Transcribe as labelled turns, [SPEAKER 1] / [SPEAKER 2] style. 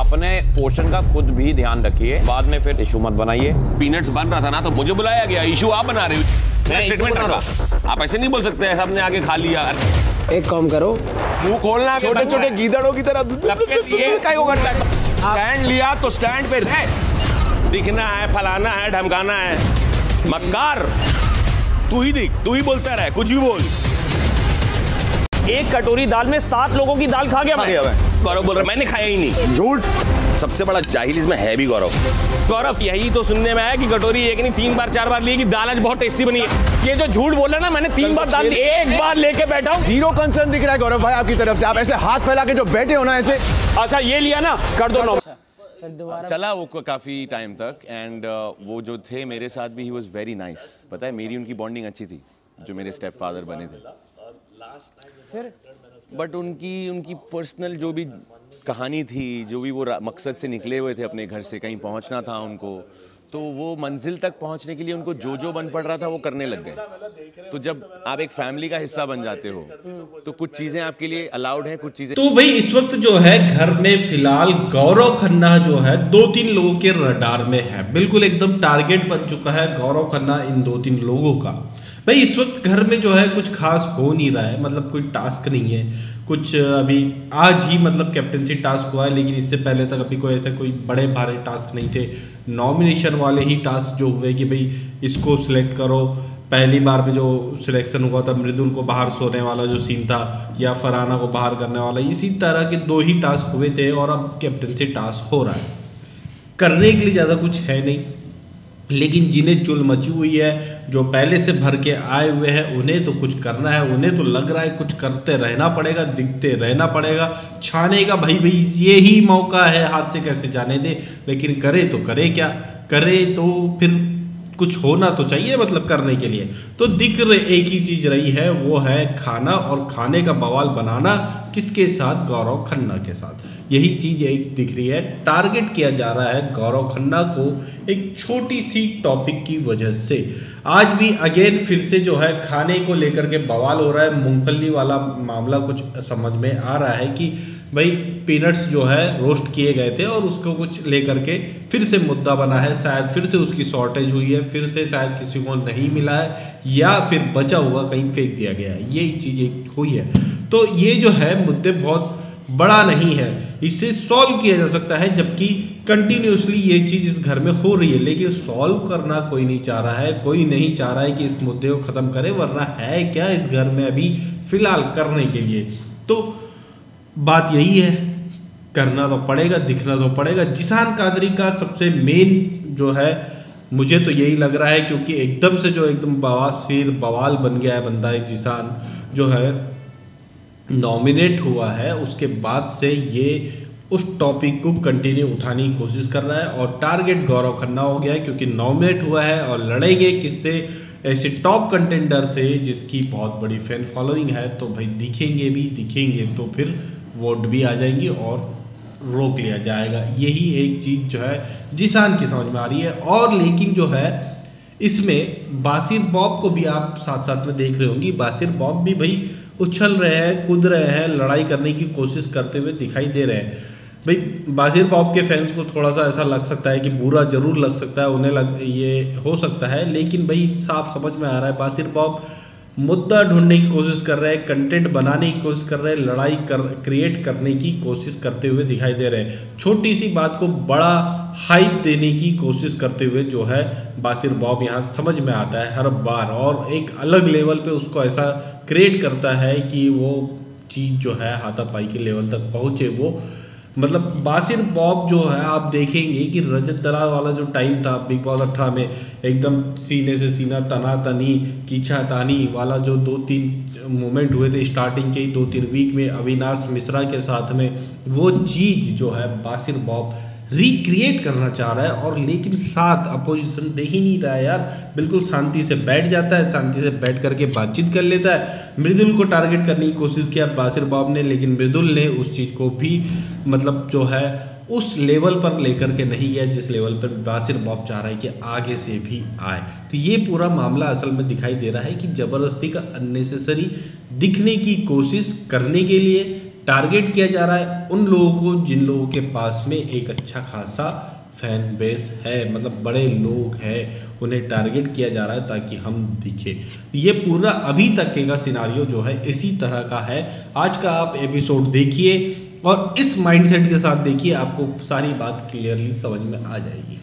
[SPEAKER 1] अपने पोर्शन का खुद भी ध्यान रखिए, बाद में फिर इशू मत बनाइए।
[SPEAKER 2] पीनट्स बन रहा था ना तो मुझे बुलाया गया, इशू आप बना रहे हो। मैं स्टेटमेंट रखा, आप ऐसे नहीं बोल सकते सबने आगे खा लिया।
[SPEAKER 3] एक काम करो,
[SPEAKER 2] मुंह खोलना,
[SPEAKER 4] छोटे छोटे गीदड़ों की तरह
[SPEAKER 2] स्टैंड लिया तो स्टैंड पे रह। दिखना है, फलाना है, धमकाना है, मक्कार तू ही दिख, तू ही बोलता रहे, कुछ भी बोल।
[SPEAKER 5] एक कटोरी दाल में 7 लोगों की दाल खा गया मैं।
[SPEAKER 2] गौरव बोल रहा मैंने खाया ही नहीं।
[SPEAKER 4] झूठ।
[SPEAKER 2] सबसे बड़ा जाहिल इसमें है भी गौरव। गौरव यही तो सुनने में आया कि कटोरी एक नहीं 3 बार 4 बार ली कि दाल आज बहुत टेस्टी बनी है।
[SPEAKER 5] ये जो झूठ बोला ना, मैंने 3 बार दाल एक बार लेके बैठा हूँ।
[SPEAKER 4] जीरो कंसर्न दिख रहा है गौरव भाई आपकी तरफ से, आप ऐसे हाथ फैला के जो बैठे हो ना ऐसे।
[SPEAKER 5] अच्छा ये लिया ना, कर दो ना।
[SPEAKER 6] चला वो काफ़ी टाइम तक एंड वो जो थे मेरे साथ भी ही वॉज वेरी नाइस। पता है मेरी उनकी बॉन्डिंग अच्छी थी, जो मेरे स्टेप फादर बने थे। बट उनकी पर्सनल जो भी कहानी थी, जो भी वो मकसद से निकले हुए थे अपने घर से, कहीं पहुंचना था उनको, तो वो मंजिल तक पहुंचने के लिए उनको जो बन पड़ रहा था वो करने लग गए। तो जब आप एक फैमिली का हिस्सा बन जाते हो तो कुछ चीज़ें आपके लिए अलाउड हैं, कुछ चीज़ें।
[SPEAKER 7] तो भाई इस वक्त जो है घर में फिलहाल गौरव खन्ना जो है 2-3 लोगों के रडार में है, बिल्कुल एकदम टारगेट बन चुका है गौरव खन्ना इन 2-3 लोगों का। भाई इस वक्त घर में जो है कुछ खास हो नहीं रहा है, मतलब कोई टास्क नहीं है कुछ। अभी आज ही मतलब कैप्टनसी टास्क हुआ है, लेकिन इससे पहले तक अभी कोई ऐसा कोई बड़े भारी टास्क नहीं थे। नॉमिनेशन वाले ही टास्क जो हुए कि भाई इसको सिलेक्ट करो। पहली बार में जो सिलेक्शन हुआ था, मृदुल को बाहर सोने वाला जो सीन था या फरहाना को बाहर करने वाला, इसी तरह के 2 ही टास्क हुए थे और अब कैप्टनसी टास्क हो रहा है। करने के लिए ज़्यादा कुछ है नहीं, लेकिन जिन्हें चुल मची हुई है, जो पहले से भर के आए हुए हैं, उन्हें तो कुछ करना है। उन्हें तो लग रहा है कुछ करते रहना पड़ेगा, दिखते रहना पड़ेगा, छाने का। भाई ये ही मौका है, हाथ से कैसे जाने दे। लेकिन करे तो करे क्या, करे तो फिर कुछ होना तो चाहिए मतलब करने के लिए। तो दिख रही एक ही चीज़ रही है, वो है खाना, और खाने का बवाल बनाना किसके साथ? गौरव खन्ना के साथ। यही चीज़ एक दिख रही है, टारगेट किया जा रहा है गौरव खन्ना को एक छोटी सी टॉपिक की वजह से। आज भी अगेन फिर से जो है खाने को लेकर के बवाल हो रहा है। मूंगफली वाला मामला कुछ समझ में आ रहा है कि भाई पीनट्स जो है रोस्ट किए गए थे और उसको कुछ लेकर के फिर से मुद्दा बना है। शायद फिर से उसकी शॉर्टेज हुई है, फिर से शायद किसी को नहीं मिला है, या फिर बचा हुआ कहीं फेंक दिया गया है। ये चीज़ एक हुई है। तो ये जो है मुद्दे बहुत बड़ा नहीं है, इसे सॉल्व किया जा सकता है, जबकि कंटिन्यूसली ये चीज़ इस घर में हो रही है। लेकिन सॉल्व करना कोई नहीं चाह रहा है, कोई नहीं चाह रहा है कि इस मुद्दे को ख़त्म करे, वरना है क्या इस घर में अभी फ़िलहाल करने के लिए। तो बात यही है, करना तो पड़ेगा, दिखना तो पड़ेगा। जिशान कादरी का सबसे मेन जो है, मुझे तो यही लग रहा है, क्योंकि एकदम से जो एकदम बवासीर बवाल बन गया है बंदा, एक जिशान जो है नॉमिनेट हुआ है, उसके बाद से ये उस टॉपिक को कंटिन्यू उठाने की कोशिश कर रहा है और टारगेट गौरव खन्ना हो गया है, क्योंकि नॉमिनेट हुआ है और लड़ेंगे किससे? ऐसे टॉप कंटेंडर से जिसकी बहुत बड़ी फैन फॉलोइंग है। तो भाई दिखेंगे तो फिर वोट भी आ जाएंगी और रोक लिया जाएगा। यही एक चीज़ जो है जिशान की समझ में आ रही है। और लेकिन जो है इसमें बासिर बॉब को भी आप साथ साथ में देख रहे होंगे। बासिर बॉब भी भाई उछल रहे हैं, कूद रहे हैं, लड़ाई करने की कोशिश करते हुए दिखाई दे रहे हैं। भाई बासिर बॉब के फैंस को थोड़ा सा ऐसा लग सकता है कि बुरा जरूर लग सकता है, उन्हें ये हो सकता है, लेकिन भाई साफ समझ में आ रहा है बासिर बॉब मुद्दा ढूंढने की कोशिश कर रहे हैं, कंटेंट बनाने की कोशिश कर रहे हैं, लड़ाई क्रिएट करने की कोशिश करते हुए दिखाई दे रहे हैं। छोटी सी बात को बड़ा हाइप देने की कोशिश करते हुए जो है बासिर बॉब यहाँ समझ में आता है हर बार, और एक अलग लेवल पे उसको ऐसा क्रिएट करता है कि वो चीज़ जो है हाथापाई के लेवल तक पहुँचे। वो मतलब बासिर बॉब जो है आप देखेंगे कि रजत दलाल वाला जो टाइम था बिग बॉस 18 में, एकदम सीने से सीना, तना तनी, कीछा तानी वाला जो 2-3 मोमेंट हुए थे स्टार्टिंग के ही 2-3 वीक में अविनाश मिश्रा के साथ में, वो चीज़ जो है बासिर बॉब रिक्रिएट करना चाह रहा है। और लेकिन साथ अपोजिशन दे ही नहीं रहा है यार, बिल्कुल शांति से बैठ जाता है, शांति से बैठ करके बातचीत कर लेता है। मृदुल को टारगेट करने की कोशिश किया बासिर बॉब ने, लेकिन मृदुल ने उस चीज़ को भी मतलब जो है उस लेवल पर लेकर के नहीं गया जिस लेवल पर बासिर बॉब चाह रहा है कि आगे से भी आए। तो ये पूरा मामला असल में दिखाई दे रहा है कि ज़बरदस्ती का अननेसेसरी दिखने की कोशिश करने के लिए टारगेट किया जा रहा है उन लोगों को जिन लोगों के पास में एक अच्छा खासा फैन बेस है, मतलब बड़े लोग हैं, उन्हें टारगेट किया जा रहा है ताकि हम दिखे। ये पूरा अभी तक का सिनारियो जो है इसी तरह का है। आज का आप एपिसोड देखिए और इस माइंडसेट के साथ देखिए, आपको सारी बात क्लियरली समझ में आ जाएगी।